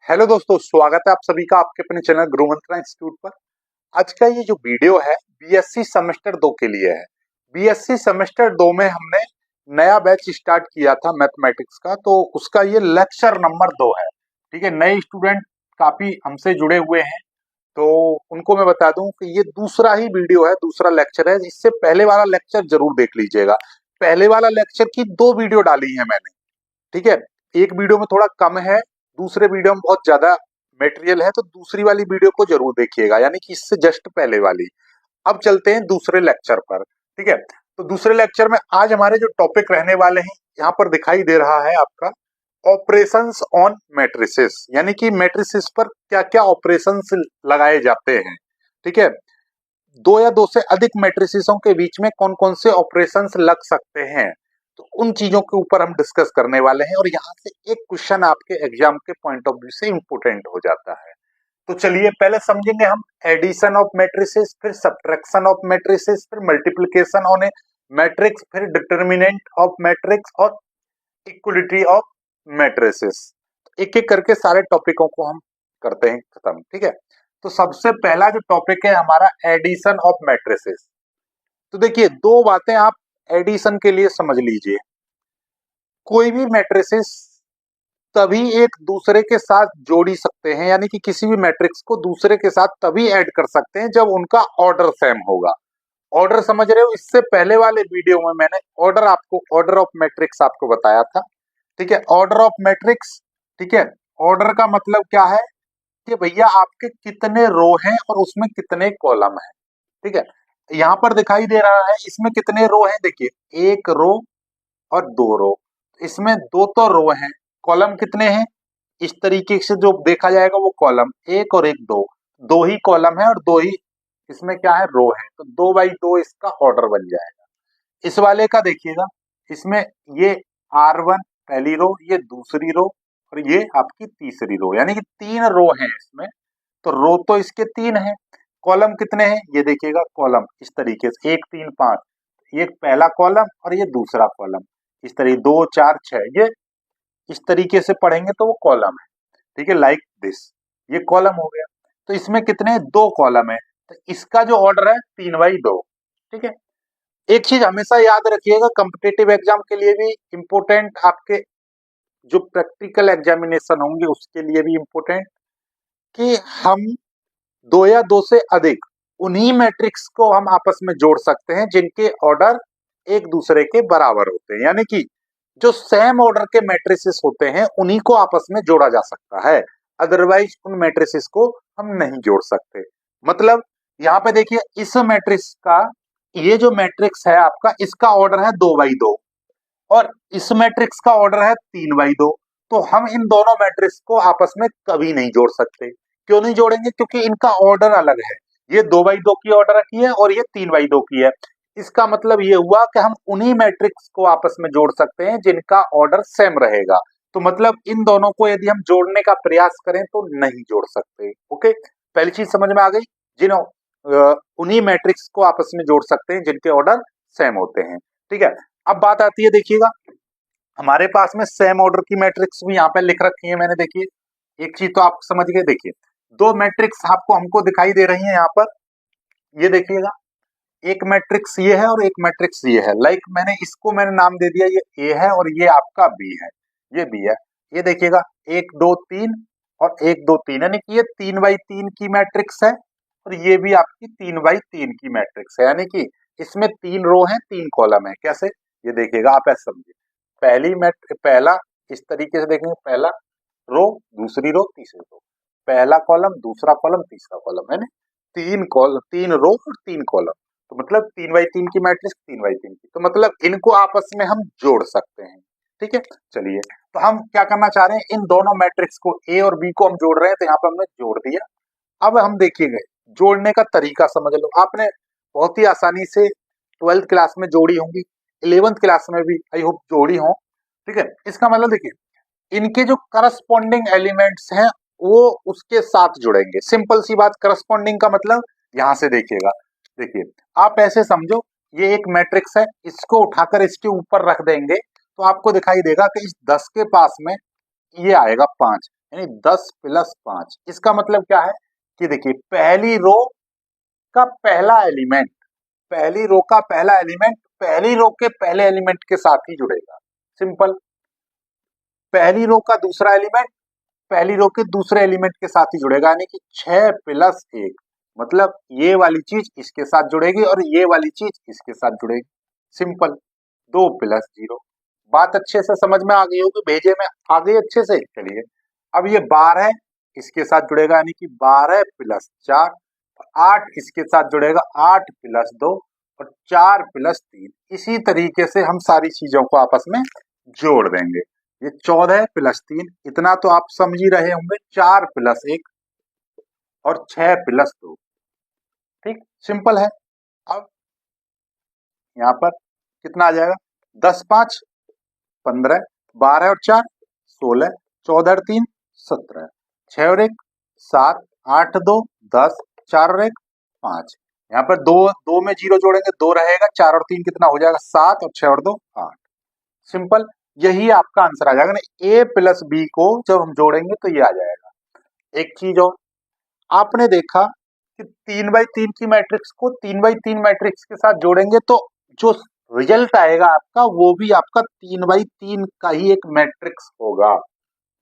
Hello दोस्तों, स्वागत है आप सभी का आपके अपने चैनल गुरु मंत्रा इंस्टीट्यूट पर। आज का ये जो वीडियो है बीएससी सेमेस्टर 2 के लिए है। बीएससी सेमेस्टर 2 में हमने नया बैच स्टार्ट किया था मैथमेटिक्स का, तो उसका ये लेक्चर नंबर 2 है। ठीक है, नए स्टूडेंट काफी हमसे जुड़े हुए हैं, तो उनको मैं बता दूं कि ये दूसरा ही वीडियो है, दूसरा लेक्चर है। इससे पहले वाला लेक्चर जरूर देख लीजिएगा। पहले वाला लेक्चर की 2 वीडियो डाली है मैंने। ठीक है, एक वीडियो में थोड़ा कम है, दूसरे वीडियो में बहुत ज्यादा मटेरियल है, तो दूसरी वाली वीडियो को जरूर देखिएगा, यानी कि इससे जस्ट पहले वाली। अब चलते हैं दूसरे लेक्चर पर। ठीक है, तो दूसरे लेक्चर में आज हमारे जो टॉपिक रहने वाले हैं, यहाँ पर दिखाई दे रहा है आपका ऑपरेशंस ऑन मैट्रिसेस, यानी कि मैट्रिसेस पर क्या क्या ऑपरेशंस लगाए जाते हैं। ठीक है, दो या दो से अधिक मैट्रिसेसों के बीच में कौन कौन से ऑपरेशंस लग सकते हैं, तो उन चीजों के ऊपर हम डिस्कस करने वाले हैं। और यहाँ से एक क्वेश्चन आपके एग्जाम के पॉइंट ऑफ व्यू से इंपोर्टेंट हो जाता है। तो चलिए पहले समझेंगे हम एडिशन ऑफ मैट्रिसेस, फिर सब्ट्रैक्शन ऑफ मैट्रिसेस, फिर मल्टीप्लिकेशन ऑन ए मैट्रिक्स, फिर डिटर्मिनेंट ऑफ मैट्रिक्स और इक्वलिटी ऑफ मैट्रिसेस। एक एक करके सारे टॉपिकों को हम करते हैं खत्म। ठीक है, तो सबसे पहला जो टॉपिक है हमारा एडिशन ऑफ मैट्रिसेस। तो देखिए, दो बातें आप एडिशन के लिए समझ लीजिए। कोई भी मैट्रिसेस तभी एक दूसरे के साथ जोड़ी सकते हैं, यानी कि किसी भी मैट्रिक्स को दूसरे के साथ तभी ऐड कर सकते हैं जब उनका ऑर्डर सेम होगा। ऑर्डर समझ रहे हो? इससे पहले वाले वीडियो में मैंने ऑर्डर ऑफ मैट्रिक्स आपको बताया था। ठीक है, ऑर्डर ऑफ मैट्रिक्स। ठीक है, ऑर्डर का मतलब क्या है कि भैया आपके कितने रो हैं और उसमें कितने कॉलम हैं। ठीक है, यहाँ पर दिखाई दे रहा है इसमें कितने रो हैं। देखिए, एक रो और दो रो, इसमें दो तो रो हैं, कॉलम कितने हैं? इस तरीके से जो देखा जाएगा वो कॉलम एक और एक दो, दो ही कॉलम है और दो ही इसमें क्या है, रो है, तो 2 बाई 2 इसका ऑर्डर बन जाएगा। इस वाले का देखिएगा, इसमें ये R1 पहली रो, ये दूसरी रो और ये आपकी तीसरी रो, यानी कि 3 रो हैं इसमें। तो रो तो इसके 3 हैं, कॉलम कितने हैं ये देखिएगा, कॉलम इस तरीके से 1 3 5, ये पहला कॉलम और ये दूसरा कॉलम, इस तरीके 2 4 6, ये इस तरीके से पढ़ेंगे तो वो कॉलम है। ठीक है, लाइक दिस, ये कॉलम हो गया। तो इसमें कितने, 2 कॉलम है, तो इसका जो ऑर्डर है 3/2। ठीक है, एक चीज हमेशा याद रखिएगा, कॉम्पिटिटिव एग्जाम के लिए भी इंपोर्टेंट, आपके जो प्रैक्टिकल एग्जामिनेशन होंगे उसके लिए भी इंपोर्टेंट, कि हम दो या दो से अधिक उन्हीं मैट्रिक्स को हम आपस में जोड़ सकते हैं जिनके ऑर्डर एक दूसरे के बराबर होते हैं, यानी कि जो सेम ऑर्डर के मैट्रिसेस होते हैं उन्हीं को आपस में जोड़ा जा सकता है, अदरवाइज उन मैट्रिसेस को हम नहीं जोड़ सकते। मतलब यहाँ पे देखिए, इस मैट्रिक्स का, ये जो मैट्रिक्स है आपका, इसका ऑर्डर है 2/2 और इस मैट्रिक्स का ऑर्डर है 3/2। तो हम इन दोनों मैट्रिक्स को आपस में कभी नहीं जोड़ सकते। क्यों नहीं जोड़ेंगे? क्योंकि इनका ऑर्डर अलग है। ये 2/2 की ऑर्डर की है और ये 3/2 की है। इसका मतलब ये हुआ कि हम उन्हीं मैट्रिक्स को आपस में जोड़ सकते हैं जिनका ऑर्डर सेम रहेगा। तो मतलब इन दोनों को यदि हम जोड़ने का प्रयास करें तो नहीं जोड़ सकते। ओके, पहली चीज समझ में आ गई। उन्हीं मैट्रिक्स को आपस में जोड़ सकते हैं जिनके ऑर्डर सेम होते हैं। ठीक है, अब बात आती है, देखिएगा हमारे पास में सेम ऑर्डर की मैट्रिक्स भी यहाँ पे लिख रखी है मैंने। देखिए, एक चीज तो आप समझ गए। देखिए, दो मैट्रिक्स आपको हमको दिखाई दे रही है यहाँ पर, ये देखिएगा, एक मैट्रिक्स ये है और एक मैट्रिक्स ये है। लाइक मैंने नाम दे दिया, ये ए है और ये आपका बी है, ये बी है। ये देखिएगा 1 2 3 और 1 2 3, यानी कि ये 3/3 की मैट्रिक्स है और ये भी आपकी 3/3 की मैट्रिक्स है, यानी कि इसमें 3 रो हैं 3 कॉलम है। कैसे? ये देखिएगा, आप ऐसे समझिए, पहला इस तरीके से देखेंगे, पहला रो, दूसरी रो, तीसरी रो, पहला कॉलम, दूसरा कॉलम, तीसरा कॉलम, यानी 3 रो और 3 कॉलम। तो मतलब 3/3 की मैट्रिक्स 3/3 की, तो मतलब इनको आपस में हम जोड़ सकते हैं। ठीक है, चलिए, तो हम क्या करना चाह रहे हैं, इन दोनों मैट्रिक्स को, ए और बी को हम जोड़ रहे हैं, तो यहाँ पर हमने जोड़ दिया। अब हम देखिएगा, जोड़ने का तरीका समझ लो। आपने बहुत ही आसानी से 12th क्लास में जोड़ी होंगी, 11th क्लास में भी आई होप जोड़ी हो। ठीक है, इसका मतलब देखिए, इनके जो करस्पॉन्डिंग एलिमेंट्स हैं वो उसके साथ जुड़ेंगे। सिंपल सी बात, करस्पॉन्डिंग का मतलब यहां से देखिएगा, देखिए आप ऐसे समझो, ये एक मैट्रिक्स है, इसको उठाकर इसके ऊपर रख देंगे तो आपको दिखाई देगा कि इस 10 के पास में ये आएगा 5, यानी 10 प्लस 5। इसका मतलब क्या है कि देखिए पहली रो का पहला एलिमेंट, पहली रो का पहला एलिमेंट पहली रो के पहले एलिमेंट के साथ ही जुड़ेगा। सिंपल। पहली रो का दूसरा एलिमेंट पहली रो के दूसरे एलिमेंट के साथ ही जुड़ेगा, यानी कि 6 प्लस 1, मतलब ये वाली चीज इसके साथ जुड़ेगी और ये वाली चीज इसके साथ जुड़ेगी। सिंपल। 2 प्लस 0। बात अच्छे से समझ में आ गई होगी, भेजे में आ गई अच्छे से। चलिए अब ये 12 इसके साथ जुड़ेगा, यानी कि 12 प्लस 4। 8 इसके साथ जुड़ेगा, 8 प्लस 2 और 4 प्लस 3। इसी तरीके से हम सारी चीजों को आपस में जोड़ देंगे। ये 14 प्लस 3, इतना तो आप समझ ही रहे होंगे। 4 प्लस 1 और 6 प्लस 2। ठीक, सिंपल है। अब यहाँ पर कितना आ जाएगा? 10 5 15, 12 और 4 16, 14 और 3 17, 6 और 1 7, 8 2 10, 4 और 1 5। यहाँ पर दो दो में जीरो जोड़ेंगे, 2 रहेगा। 4 और 3 कितना हो जाएगा? 7 और 6 और 2 8। सिंपल। यही आपका आंसर आ जाएगा ना। ए प्लस बी को जब हम जोड़ेंगे तो ये आ जाएगा। एक चीज और, आपने देखा कि 3x3 की मैट्रिक्स को 3x3 मैट्रिक्स के साथ जोड़ेंगे तो जो रिजल्ट आएगा आपका वो भी आपका 3x3 का ही एक मैट्रिक्स होगा।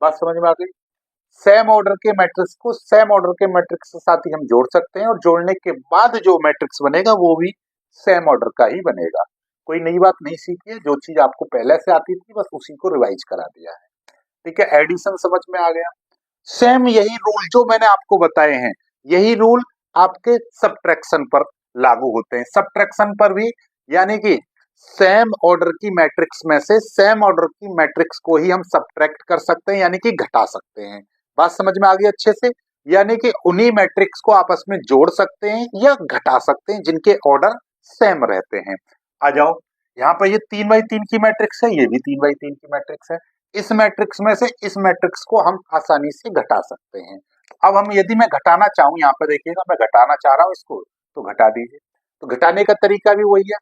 बात समझ में आ गई? सेम ऑर्डर के मैट्रिक्स को सेम ऑर्डर के मैट्रिक्स के साथ ही हम जोड़ सकते हैं और जोड़ने के बाद जो मैट्रिक्स बनेगा वो भी सेम ऑर्डर का ही बनेगा। कोई नई बात नहीं सीखी है, जो चीज आपको पहले से आती थी बस उसी को रिवाइज करा दिया है। ठीक है, एडिशन समझ में आ गया। सेम यही रूल जो मैंने आपको बताए हैं, यही रूल आपके सब्ट्रैक्शन पर लागू होते हैं। सब्ट्रैक्शन पर भी, यानी कि सेम ऑर्डर की मैट्रिक्स में से सेम ऑर्डर की मैट्रिक्स को ही हम सब्ट्रैक्ट कर सकते हैं, यानी कि घटा सकते हैं। बात समझ में आ गई अच्छे से? यानी कि उन्हीं मैट्रिक्स को आपस में जोड़ सकते हैं या घटा सकते हैं जिनके ऑर्डर सेम रहते हैं। आ जाओ, यहाँ पर ये 3x3 की मैट्रिक्स है, ये भी 3x3 की मैट्रिक्स है। इस मैट्रिक्स में से इस मैट्रिक्स को हम आसानी से घटा सकते हैं। अब हम यदि मैं घटाना चाहूं, यहाँ पर देखिएगा मैं घटाना चाह रहा हूं इसको, तो घटा दीजिए। तो घटाने का तरीका भी वही है,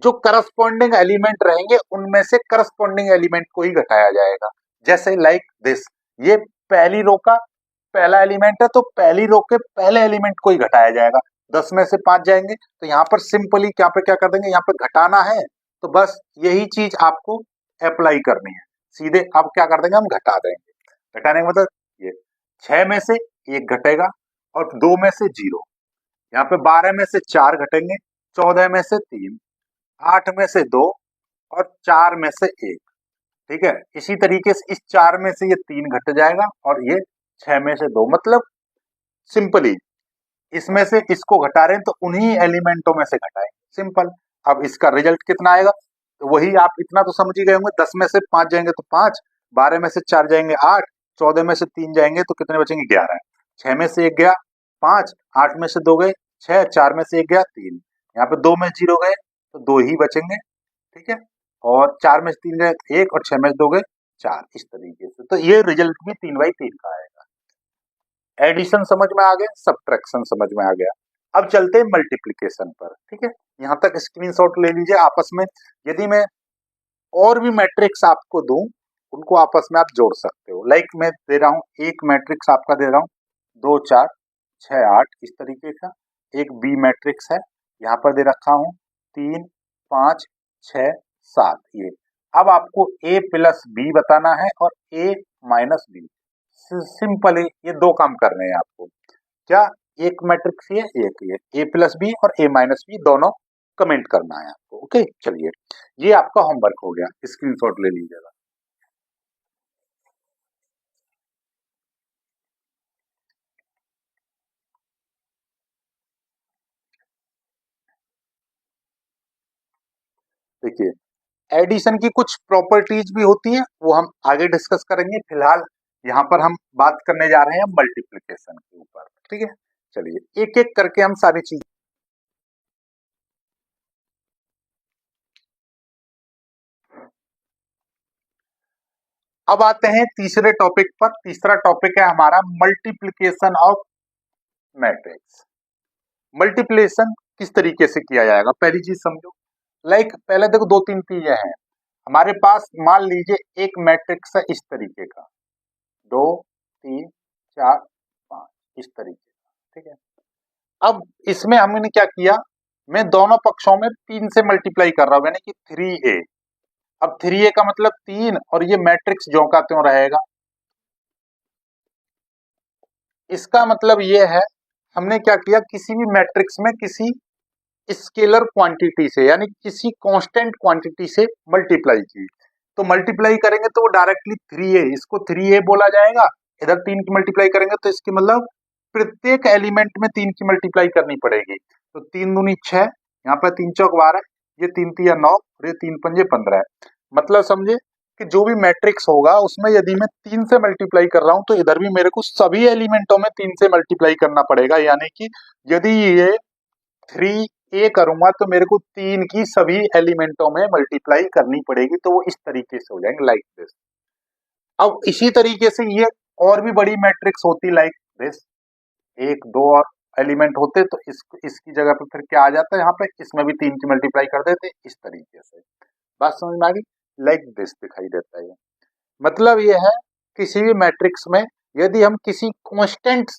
जो करस्पॉन्डिंग एलिमेंट रहेंगे उनमें से करस्पॉन्डिंग एलिमेंट को ही घटाया जाएगा। जैसे लाइक दिस, ये पहली रो का पहला एलिमेंट है तो पहली रो के पहले एलिमेंट को ही घटाया जाएगा। 10 में से 5 जाएंगे तो यहाँ पर सिंपली यहाँ पे क्या कर देंगे, यहाँ पे घटाना है तो बस यही चीज आपको अप्लाई करनी है। सीधे अब क्या कर देंगे, हम घटा देंगे। घटाने का मतलब ये 6 में से 1 घटेगा और 2 में से 0। यहाँ पे 12 में से 4 घटेंगे, 14 में से 3, 8 में से 2 और 4 में से 1। ठीक है, इसी तरीके से इस 4 में से ये 3 घट जाएगा और ये 6 में से 2। मतलब सिंपली इसमें से इसको घटा रहे हैं तो उन्हीं एलिमेंटों में से घटाएंगे। सिंपल। अब इसका रिजल्ट कितना आएगा, तो वही आप इतना तो समझ ही गए होंगे। 10 में से 5 जाएंगे तो 5, 12 में से 4 जाएंगे 8, 14 में से 3 जाएंगे तो कितने बचेंगे? 11। 6 में से 1 गया 5, 8 में से 2 गए 6, 4 में से 1 गया 3, यहाँ पे 2 में 0 गए तो 2 ही बचेंगे। ठीक है, और 4 में से 3 गए 1 और 6 में से 2 गए 4। इस तरीके से तो ये रिजल्ट भी 3x3 का आएगा। एडिशन समझ में आ गया, सब्ट्रैक्शन समझ में आ गया। अब चलते हैं मल्टीप्लिकेशन पर। ठीक है, यहाँ तक स्क्रीनशॉट ले लीजिए आपस में। यदि मैं और भी मैट्रिक्स आपको दूं, उनको आपस में आप जोड़ सकते हो। लाइक मैं दे रहा हूँ एक मैट्रिक्स आपका दे रहा हूँ 2 4 6 8 इस तरीके का। एक बी मैट्रिक्स है, यहाँ पर दे रखा हूँ 3 5 6 7 ये। अब आपको ए प्लस बी बताना है और ए माइनस बी। सिंपल है, ये 2 काम करने हैं आपको। क्या? एक मैट्रिक्स ये, एक ये, ए प्लस बी और ए माइनस बी दोनों कमेंट करना है आपको। ओके, चलिए ये आपका होमवर्क हो गया, स्क्रीनशॉट ले लीजिएगा। देखिए, एडिशन की कुछ प्रॉपर्टीज भी होती है, वो हम आगे डिस्कस करेंगे। फिलहाल यहाँ पर हम बात करने जा रहे हैं मल्टीप्लिकेशन के ऊपर। ठीक है, चलिए एक एक करके हम सारी चीज। अब आते हैं तीसरे टॉपिक पर। तीसरा टॉपिक है हमारा मल्टीप्लिकेशन ऑफ मैट्रिक्स। मल्टीप्लिकेशन किस तरीके से किया जाएगा, पहली चीज समझो। लाइक पहले देखो 2 3 चीजें हैं हमारे पास। मान लीजिए एक मैट्रिक्स है इस तरीके का, 2 3 4 5 इस तरीके से, ठीक है। अब इसमें हमने क्या किया, मैं दोनों पक्षों में 3 से मल्टीप्लाई कर रहा हूं, यानी कि 3a। अब 3a का मतलब 3 और ये मैट्रिक्स ज्यों का त्यों रहेगा। इसका मतलब ये है, हमने क्या किया, किसी भी मैट्रिक्स में किसी स्केलर क्वांटिटी से यानी किसी कांस्टेंट क्वांटिटी से मल्टीप्लाई की। तो मल्टीप्लाई करेंगे तो वो डायरेक्टली 3a, इसको 3a बोला जाएगा। इधर 3 की मल्टीप्लाई करेंगे तो इसकी मतलब प्रत्येक एलिमेंट में 3 की मल्टीप्लाई करनी पड़ेगी। तो 3 दूनी 6, यहाँ पर 3 चौक 12, ये 3 तिया 9 और ये 3 पंजे 15 है। मतलब समझे कि जो भी मैट्रिक्स होगा उसमें यदि मैं 3 से मल्टीप्लाई कर रहा हूं तो इधर भी मेरे को सभी एलिमेंटों में 3 से मल्टीप्लाई करना पड़ेगा। यानी कि यदि ये 3a करूंगा तो मेरे को 3 की सभी एलिमेंटों में मल्टीप्लाई करनी पड़ेगी। तो वो इस तरीके से हो जाएंगे, लाइक दिस। अब इसी तरीके से ये और भी बड़ी मैट्रिक्स होती लाइक दिस, एक दो और एलिमेंट होते तो इसकी जगह पे फिर क्या आ जाता है, यहाँ पे इसमें भी 3 की मल्टीप्लाई कर देते इस तरीके से। बात समझ में आ गई, लाइक दिस दिखाई देता है। मतलब ये है, किसी भी मैट्रिक्स में यदि हम किसी कांस्टेंट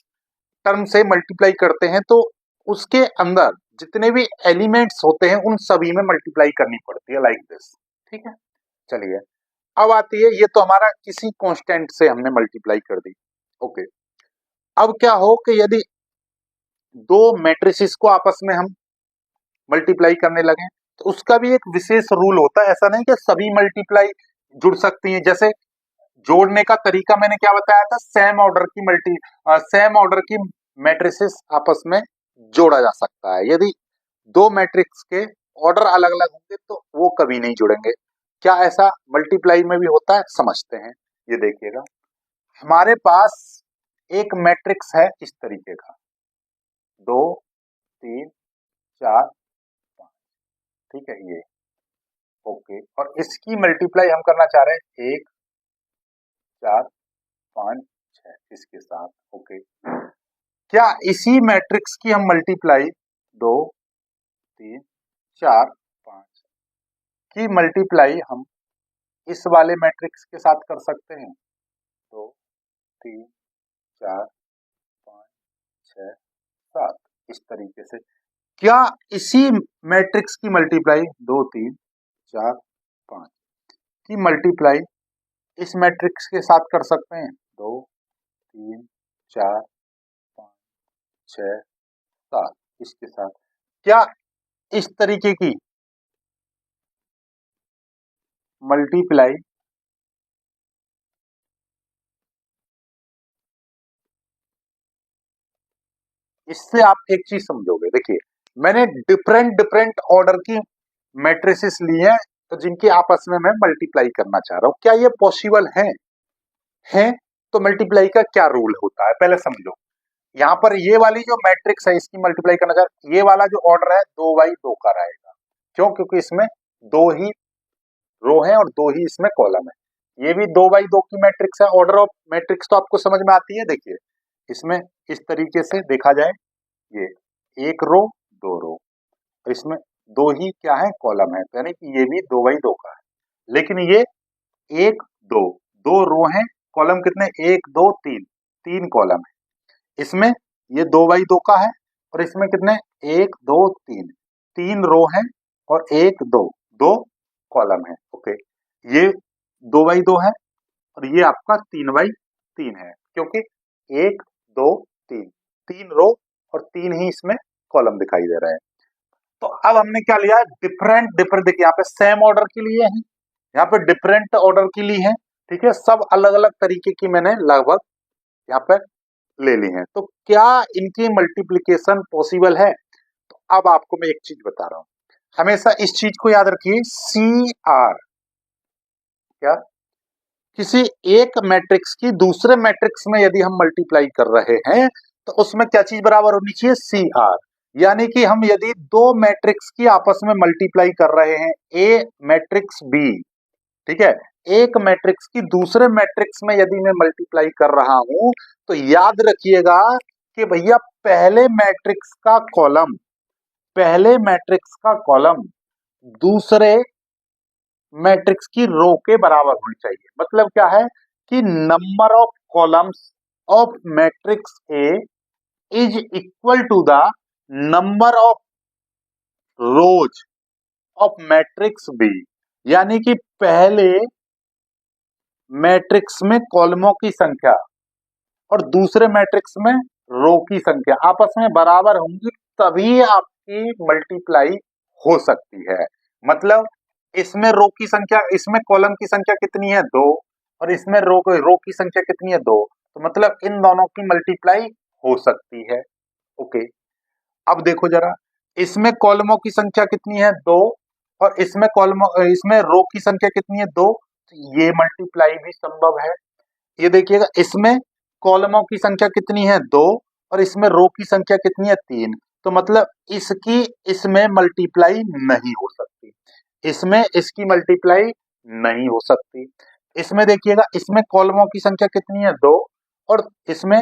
टर्म से मल्टीप्लाई करते हैं तो उसके अंदर जितने भी एलिमेंट्स होते हैं उन सभी में मल्टीप्लाई करनी पड़ती है, लाइक दिस, ठीक है। चलिए अब आती है, ये तो हमारा किसी कांस्टेंट से हमने मल्टीप्लाई कर दी, ओके। अब क्या हो कि यदि दो मैट्रिसेस को आपस में हम मल्टीप्लाई करने लगे तो उसका भी एक विशेष रूल होता है। ऐसा नहीं कि सभी मल्टीप्लाई जुड़ सकती हैं। जैसे जोड़ने का तरीका मैंने क्या बताया था, सेम ऑर्डर की मैट्रिसेस आपस में जोड़ा जा सकता है। यदि दो मैट्रिक्स के ऑर्डर अलग अलग होंगे तो वो कभी नहीं जुड़ेंगे। क्या ऐसा मल्टीप्लाई में भी होता है, समझते हैं। ये देखिएगा, हमारे पास एक मैट्रिक्स है इस तरीके का, 2 3 4 5, ठीक है ये, ओके। और इसकी मल्टीप्लाई हम करना चाह रहे हैं 1 4 5 6 इसके साथ, ओके। क्या इसी मैट्रिक्स की हम मल्टीप्लाई 2 3 4 5 की मल्टीप्लाई हम इस वाले मैट्रिक्स के साथ कर सकते हैं, 2 3 4 5 6 7 इस तरीके से। क्या इसी मैट्रिक्स की मल्टीप्लाई 2 3 4 5 की मल्टीप्लाई इस मैट्रिक्स के साथ कर सकते हैं, 2 3 4 5 6 7 इसके साथ। क्या इस तरीके की मल्टीप्लाई इससे आप एक चीज समझोगे, देखिए मैंने डिफरेंट डिफरेंट ऑर्डर की मैट्रिसेस ली हैं तो जिनकी आपस में मैं मल्टीप्लाई करना चाह रहा हूं, क्या ये पॉसिबल है? तो मल्टीप्लाई का क्या रूल होता है पहले समझो। यहाँ पर ये वाली जो मैट्रिक्स है इसकी मल्टीप्लाई करना चाह रहा हूं, ये वाला जो ऑर्डर है 2x2 का रहेगा। क्यों? क्योंकि इसमें दो ही रो है और दो ही इसमें कॉलम है। ये भी 2x2 की मैट्रिक्स है। ऑर्डर ऑफ मैट्रिक्स तो आपको समझ में आती है। देखिए इसमें इस तरीके से देखा जाए, ये एक रो दो रो, तो इसमें दो ही क्या है, कॉलम है, तो यानी कि ये भी 2x2 का है। लेकिन ये एक दो दो रो हैं, कॉलम कितने, 1 2 3, 3 कॉलम है इसमें। ये 2x2 का है और इसमें कितने, 1 2 3, 3 रो हैं और 1 2 2 कॉलम है, ओके। ये 2x2 है और ये आपका 3x3 है, क्योंकि 1 2 3, 3 रो और 3 ही इसमें कॉलम दिखाई दे रहे हैं। तो अब हमने क्या लिया, डिफरेंट डिफरेंट, देखिए यहाँ पे सेम ऑर्डर के लिए है, यहाँ पे डिफरेंट ऑर्डर की ली है, ठीक है। सब अलग अलग तरीके की मैंने लगभग यहाँ पे ले ली है। तो क्या इनकी मल्टीप्लीकेशन पॉसिबल है? तो अब आपको मैं एक चीज बता रहा हूं, हमेशा इस चीज को याद रखिए, सी आर, क्या, किसी एक मैट्रिक्स की दूसरे मैट्रिक्स में यदि हम मल्टीप्लाई कर रहे हैं तो उसमें क्या चीज बराबर होनी चाहिए, सी आर। यानी कि हम यदि दो मैट्रिक्स की आपस में मल्टीप्लाई कर रहे हैं, ए मैट्रिक्स बी, ठीक है, एक मैट्रिक्स की दूसरे मैट्रिक्स में यदि मैं मल्टीप्लाई कर रहा हूं तो याद रखिएगा कि भैया पहले मैट्रिक्स का कॉलम दूसरे मैट्रिक्स की रो के बराबर होनी चाहिए। मतलब क्या है कि number of columns of matrix A is equal to the number of rows of matrix B, यानी कि पहले मैट्रिक्स में कॉलमों की संख्या और दूसरे मैट्रिक्स में रो की संख्या आपस में बराबर होंगी, तभी आपकी मल्टीप्लाई हो सकती है। मतलब इसमें रो की संख्या, इसमें कॉलम की संख्या कितनी है 2, और इसमें रो की संख्या कितनी है 2, तो मतलब इन दोनों की मल्टीप्लाई हो सकती है। ओके, अब देखो जरा, इसमें कॉलमों की संख्या कितनी है 2, और इसमें रो की संख्या कितनी है 2, तो ये मल्टीप्लाई भी संभव है। ये देखिएगा, इसमें कॉलमों की संख्या कितनी है 2, और इसमें रो की संख्या कितनी है 3, तो मतलब इसकी इसमें मल्टीप्लाई नहीं हो सकती, इसमें इसकी मल्टीप्लाई नहीं हो सकती। इसमें देखिएगा, इसमें कॉलमों की संख्या कितनी है 2, और इसमें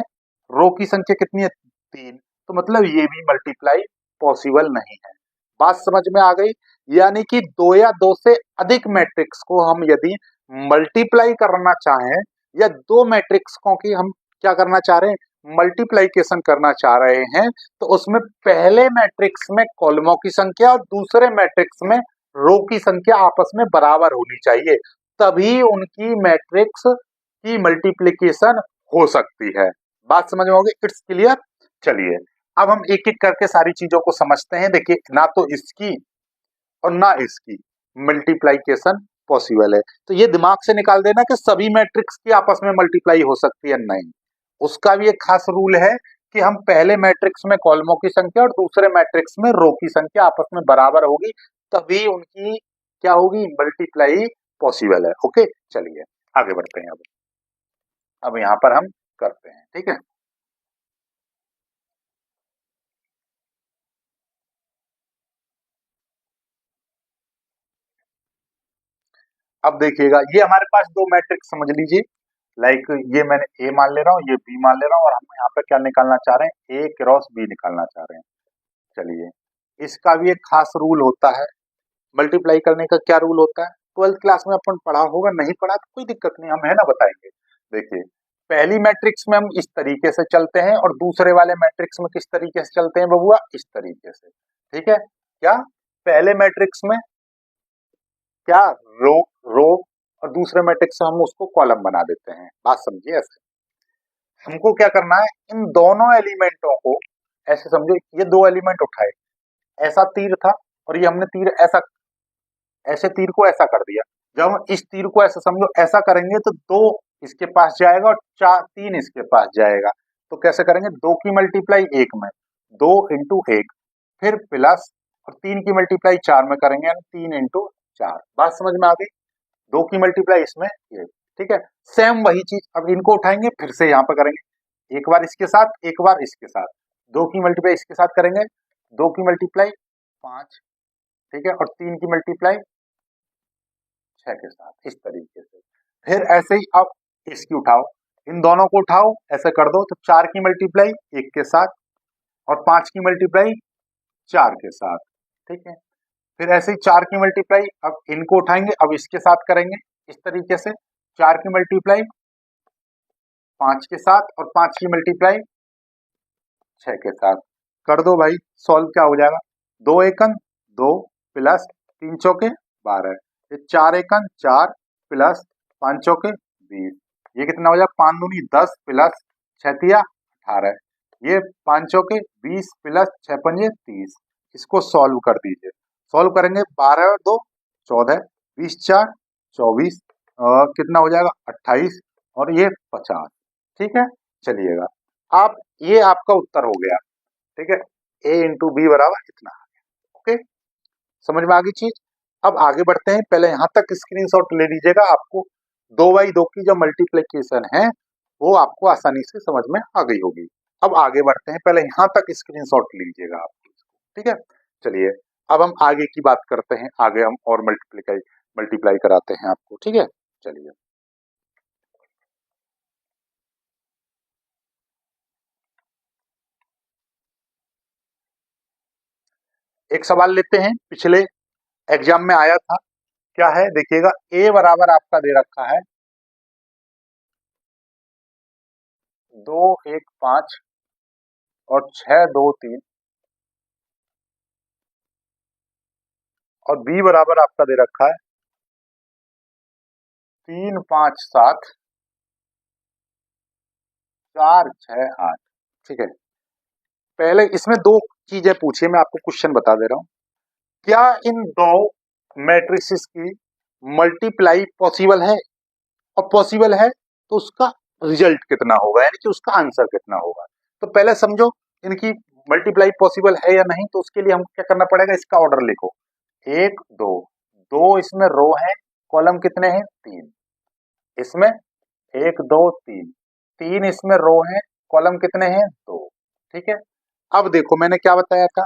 रो की संख्या कितनी है 3, तो मतलब ये भी मल्टीप्लाई पॉसिबल नहीं है। बात समझ में आ गई? यानी कि दो या दो से अधिक मैट्रिक्स को हम यदि मल्टीप्लाई करना चाहें, या दो मैट्रिक्स को की हम क्या करना चाह रहे हैं, मल्टीप्लाइकेशन करना चाह रहे हैं, तो उसमें पहले मैट्रिक्स में कॉलमों की संख्या और दूसरे मैट्रिक्स में रो की संख्या आपस में बराबर होनी चाहिए, तभी उनकी मैट्रिक्स की मल्टीप्लिकेशन हो सकती है। बात समझ में होगी? It's clear. चलिए, अब हम एक एक करके सारी चीजों को समझते हैं। देखिए, ना तो इसकी और ना इसकी मल्टीप्लाइकेशन पॉसिबल है, तो ये दिमाग से निकाल देना कि सभी मैट्रिक्स की आपस में मल्टीप्लाई हो सकती है, नहीं। उसका भी एक खास रूल है कि हम पहले मैट्रिक्स में कॉलमों की संख्या और दूसरे मैट्रिक्स में रो की संख्या आपस में बराबर होगी, तभी उनकी क्या होगी, मल्टीप्लाई पॉसिबल है। ओके, चलिए आगे बढ़ते हैं। अब यहाँ पर हम करते हैं, ठीक है। अब देखिएगा, ये हमारे पास दो मैट्रिक्स समझ लीजिए, लाइक ये मैंने ए मान ले रहा हूँ, ये बी मान ले रहा हूँ, और हम यहाँ पे क्या निकालना चाह रहे हैं, ए क्रॉस बी निकालना चाह रहे हैं। चलिए, इसका भी एक खास रूल होता है, मल्टीप्लाई करने का क्या रूल होता है, 12th क्लास में अपन पढ़ा होगा, नहीं पढ़ा तो कोई दिक्कत नहीं, हम है ना बताएंगे। देखिए, पहली मैट्रिक्स में हम इस तरीके से चलते हैं, और दूसरे वाले मैट्रिक्स में किस तरीके से चलते हैं बबुआ, इस तरीके से। ठीक है, क्या पहले मैट्रिक्स में क्या, रो रो, और दूसरे मैट्रिक्स से हम उसको कॉलम बना देते हैं। बात समझिए ऐसे। हमको क्या करना है, इन दोनों एलिमेंटों को ऐसे समझो, ये दो एलिमेंट उठाए, ऐसा तीर था, और ये हमने तीर ऐसा, ऐसे तीर को ऐसा कर दिया। जब हम इस तीर को ऐसा समझो ऐसा करेंगे, तो दो इसके पास जाएगा और चार तीन इसके पास जाएगा, तो कैसे करेंगे, दो की मल्टीप्लाई एक में, दो इंटू एक, फिर प्लस, और तीन की मल्टीप्लाई चार में करेंगे, यानी तीन इंटू चार। बात समझ में आ गई? दो की मल्टीप्लाई इसमें ये, ठीक है। सेम वही चीज अब इनको उठाएंगे, फिर से यहाँ पे करेंगे, एक बार इसके साथ, एक बार इसके साथ, दो की मल्टीप्लाई इसके साथ करेंगे, दो की मल्टीप्लाई पांच, ठीक है, और तीन की मल्टीप्लाई छह के साथ, इस तरीके से। फिर ऐसे ही अब इसकी उठाओ, इन दोनों को उठाओ, ऐसे कर दो, तो चार की मल्टीप्लाई एक के साथ, और पांच की मल्टीप्लाई चार के साथ, ठीक है। फिर ऐसे ही चार की मल्टीप्लाई, अब इनको उठाएंगे, अब इसके साथ करेंगे, इस तरीके से, चार की मल्टीप्लाई पांच के साथ, और पांच की मल्टीप्लाई छह के साथ, कर दो भाई, सॉल्व क्या हो जाएगा, दो एकन दो, प्लस तीन चौके 12, ये चार एकन चार, प्लस पांच चौके 20, ये कितना हो जाएगा, पांच दूनी 10, प्लस छह तिया 18, ये पांच चौके 20, प्लस छह पंजे 30। इसको सॉल्व कर दीजिए, सॉल्व करेंगे, 12 और दो 14, 20 चार 24, कितना हो जाएगा 28, और ये 50। ठीक है, चलिएगा, आप ये आपका उत्तर हो गया। ठीक है, ए इंटू बी बराबर इतना आ गया। ओके, समझ में आ गई चीज। अब आगे बढ़ते हैं, पहले यहां तक स्क्रीनशॉट ले लीजिएगा, आपको दो बाई दो की जो मल्टीप्लीकेशन है वो आपको आसानी से समझ में आ गई होगी। अब आगे बढ़ते हैं, पहले यहां तक स्क्रीनशॉट लीजिएगा आप। ठीक है, चलिए, अब हम आगे की बात करते हैं, आगे हम और मल्टीप्लाई कराते हैं आपको। ठीक है, चलिए, एक सवाल लेते हैं, पिछले एग्जाम में आया था, क्या है देखिएगा, ए बराबर आपका दे रखा है 2 1 5 और 6 2 3 और बी बराबर आपका दे रखा है 3 5 7 4 6 8। ठीक है, पहले इसमें दो चीजें पूछिए, मैं आपको क्वेश्चन बता दे रहा हूं। क्या इन दो मैट्रिसेस की मल्टीप्लाई पॉसिबल है? और पॉसिबल है तो उसका रिजल्ट कितना होगा, यानी कि उसका आंसर कितना होगा। तो पहले समझो इनकी मल्टीप्लाई पॉसिबल है या नहीं, तो उसके लिए हम क्या करना पड़ेगा, इसका ऑर्डर लिखो। एक दो, दो इसमें रो है, कॉलम कितने हैं, 3। इसमें एक दो तीन, तीन इसमें रो है, कॉलम कितने हैं, 2। ठीक है, अब देखो मैंने क्या बताया था,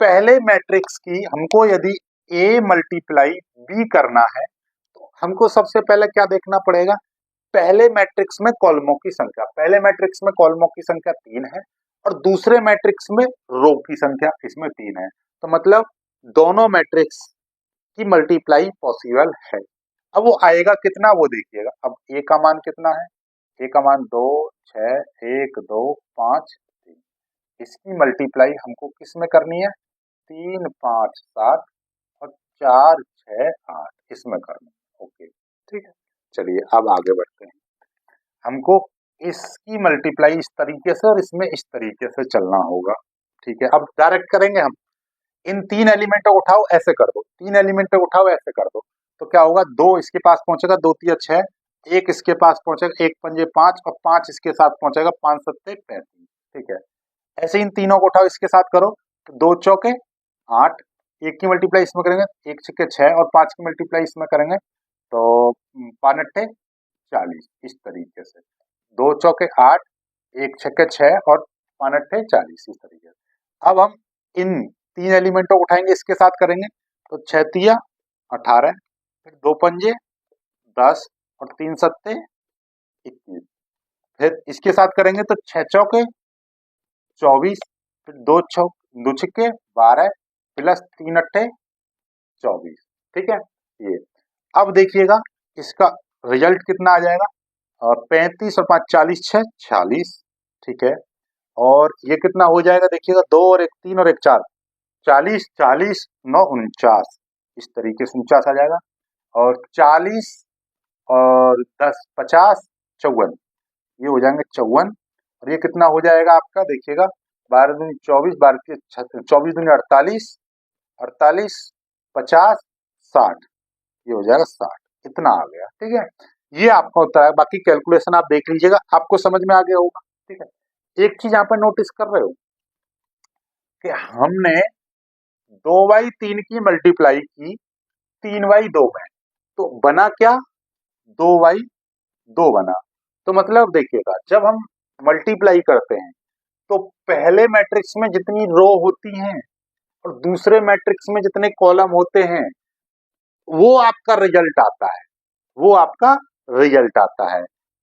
पहले मैट्रिक्स की हमको यदि ए मल्टीप्लाई बी करना है तो हमको सबसे पहले क्या देखना पड़ेगा, पहले मैट्रिक्स में कॉलमों की संख्या, पहले मैट्रिक्स में कॉलमों की संख्या 3 है और दूसरे मैट्रिक्स में रो की संख्या इसमें 3 है, तो मतलब दोनों मैट्रिक्स की मल्टीप्लाई पॉसिबल है। अब वो आएगा कितना वो देखिएगा, अब ए का मान कितना है, ए का मान 2 6 1 2 5 3, इसकी मल्टीप्लाई हमको किस में करनी है, 3 5 7 और 4 6 8 इसमें करनी है। ओके, ठीक है, चलिए अब आगे बढ़ते हैं। हमको इसकी मल्टीप्लाई इस तरीके से और इसमें इस तरीके से चलना होगा। ठीक है, अब डायरेक्ट करेंगे हम, इन तीन एलिमेंट को उठाओ ऐसे कर दो, तीन एलिमेंट को उठाओ ऐसे कर दो, तो क्या होगा, दो इसके पास पहुंचेगा, दो तिया 6, एक इसके पास पहुंचेगा, एक पंजे 5 और 5 इसके साथ पहुंचेगा, 5 सत्ते 35। ठीक है, ऐसे इन तीनों को उठाओ इसके साथ करो, तो 2 चौके 8, एक की मल्टीप्लाई इसमें करेंगे, एक छक्के 6 और 5 की मल्टीप्लाई इसमें करेंगे तो 5 अट्ठे 40, इस तरीके से 2 चौके 8, एक छक्के 6 और 5 अट्ठे 40, इस तरीके से। अब हम इन तीन एलिमेंटों को उठाएंगे, इसके साथ करेंगे तो 6 तिया 18, फिर 2 पंजे 10 और 3 सत्ते 21, फिर इसके साथ करेंगे तो 6 चौके 24, फिर दो छिक्के 12 प्लस 3 अट्ठे 24। ठीक है, ये अब देखिएगा इसका रिजल्ट कितना आ जाएगा, और 35 और 5 40 6 46। ठीक है, और ये कितना हो जाएगा देखिएगा, 2 और एक 3 और एक 4 40 40 9 49, इस तरीके से 49 आ जाएगा, और 40 और 10 50 54, ये हो जाएंगे 54, और ये कितना हो जाएगा आपका देखिएगा, 12 दूनी 24, 12 24 दूनी 48, 48 50 60, ये हो जाएगा 60, इतना आ गया। ठीक है, ये आपका होता है, बाकी कैलकुलेशन आप देख लीजिएगा, आपको समझ में आ गया होगा। ठीक है, एक चीज यहाँ पर नोटिस कर रहे हो कि हमने 2/3 की मल्टीप्लाई की 3/2 में, तो बना क्या, 2/2 बना। तो मतलब देखिएगा जब हम मल्टीप्लाई करते हैं तो पहले मैट्रिक्स में जितनी रो होती हैं और दूसरे मैट्रिक्स में जितने कॉलम होते हैं वो आपका रिजल्ट आता है, वो आपका रिजल्ट आता है।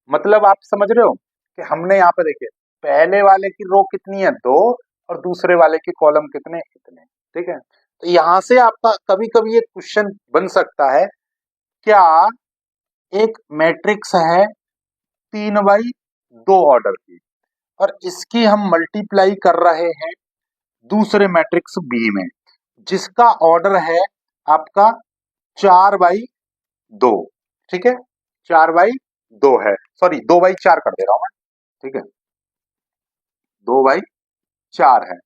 मतलब आप समझ रहे हो कि हमने यहाँ पे देखिए पहले वाले की रो कितनी है, 2, और दूसरे वाले की कॉलम कितने, इतने। ठीक है, तो यहां से आपका कभी कभी एक क्वेश्चन बन सकता है, क्या एक मैट्रिक्स है 3/2 ऑर्डर की और इसकी हम मल्टीप्लाई कर रहे हैं दूसरे मैट्रिक्स बी में, जिसका ऑर्डर है आपका 4/2। ठीक है, 4/2 है, सॉरी 2/4 कर दे रहा हूं मैं। ठीक है, 2/4 है,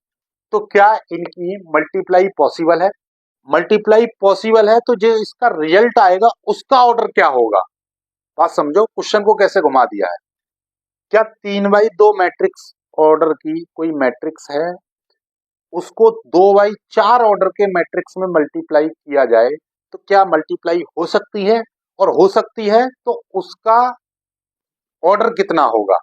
तो क्या इनकी मल्टीप्लाई पॉसिबल है, मल्टीप्लाई पॉसिबल है तो जो इसका रिजल्ट आएगा उसका ऑर्डर क्या होगा। बात समझो, क्वेश्चन को कैसे घुमा दिया है। क्या 3/2 मैट्रिक्स ऑर्डर की कोई मैट्रिक्स है, उसको 2/4 ऑर्डर के मैट्रिक्स में मल्टीप्लाई किया जाए तो क्या मल्टीप्लाई हो सकती है, और हो सकती है तो उसका ऑर्डर कितना होगा।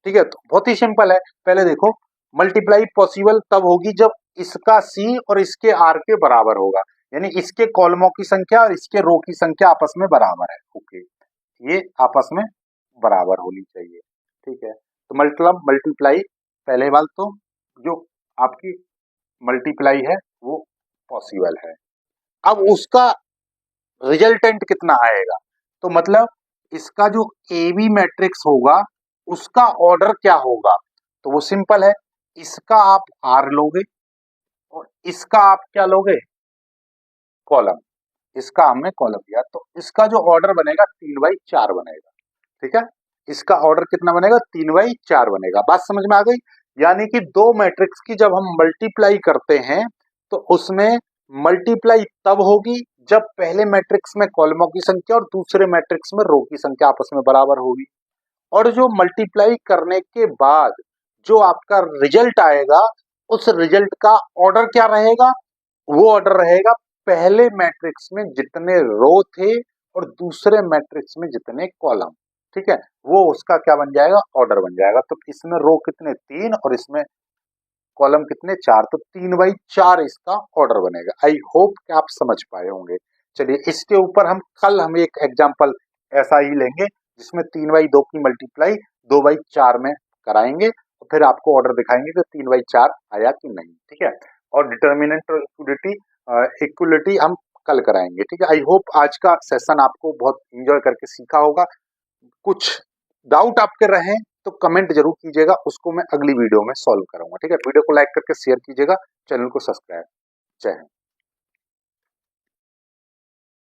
ठीक है, तो बहुत ही सिंपल है, पहले देखो मल्टीप्लाई पॉसिबल तब होगी जब इसका सी और इसके आर के बराबर होगा, यानी इसके कॉलमों की संख्या और इसके रो की संख्या आपस में बराबर है। ओके, ये आपस में बराबर होनी चाहिए। ठीक है, तो मतलब मल्टीप्लाई पहले बात तो जो आपकी मल्टीप्लाई है वो पॉसिबल है। अब उसका रिजल्टेंट कितना आएगा, तो मतलब इसका जो ए बी मैट्रिक्स होगा उसका ऑर्डर क्या होगा? तो वो सिंपल है, इसका आप आर लोगे और इसका आप क्या लोगे? कॉलम। इसका हमने कॉलम लिया, तो इसका जो ऑर्डर बनेगा 3/4 बनेगा। ठीक है, इसका ऑर्डर कितना बनेगा? 3/4 बनेगा। बात समझ में आ गई? यानी कि दो मैट्रिक्स की जब हम मल्टीप्लाई करते हैं तो उसमें मल्टीप्लाई तब होगी जब पहले मैट्रिक्स में कॉलमों की संख्या और दूसरे मैट्रिक्स में रो की संख्या आपस में बराबर होगी। और जो मल्टीप्लाई करने के बाद जो आपका रिजल्ट आएगा, उस रिजल्ट का ऑर्डर क्या रहेगा? वो ऑर्डर रहेगा पहले मैट्रिक्स में जितने रो थे और दूसरे मैट्रिक्स में जितने कॉलम। ठीक है, वो उसका क्या बन जाएगा? ऑर्डर बन जाएगा। तो इसमें रो कितने? 3 और इसमें कॉलम कितने? 4। तो 3/4 इसका ऑर्डर बनेगा। आई होप कि आप समझ पाए होंगे। चलिए, इसके ऊपर हम एक एग्जाम्पल ऐसा ही लेंगे जिसमें 3/2 की मल्टीप्लाई 2/4 में कराएंगे और फिर आपको ऑर्डर दिखाएंगे कि 3/4 आया कि नहीं। ठीक है, और डिटर्मिनेंट और इक्वलिटी हम कल कराएंगे। ठीक है, आई होप आज का सेशन आपको बहुत इंजॉय करके सीखा होगा। कुछ डाउट आपके रहे तो कमेंट जरूर कीजिएगा, उसको मैं अगली वीडियो में सॉल्व करूंगा। ठीक है, वीडियो को लाइक करके शेयर कीजिएगा, चैनल को सब्सक्राइब। जय हिंद।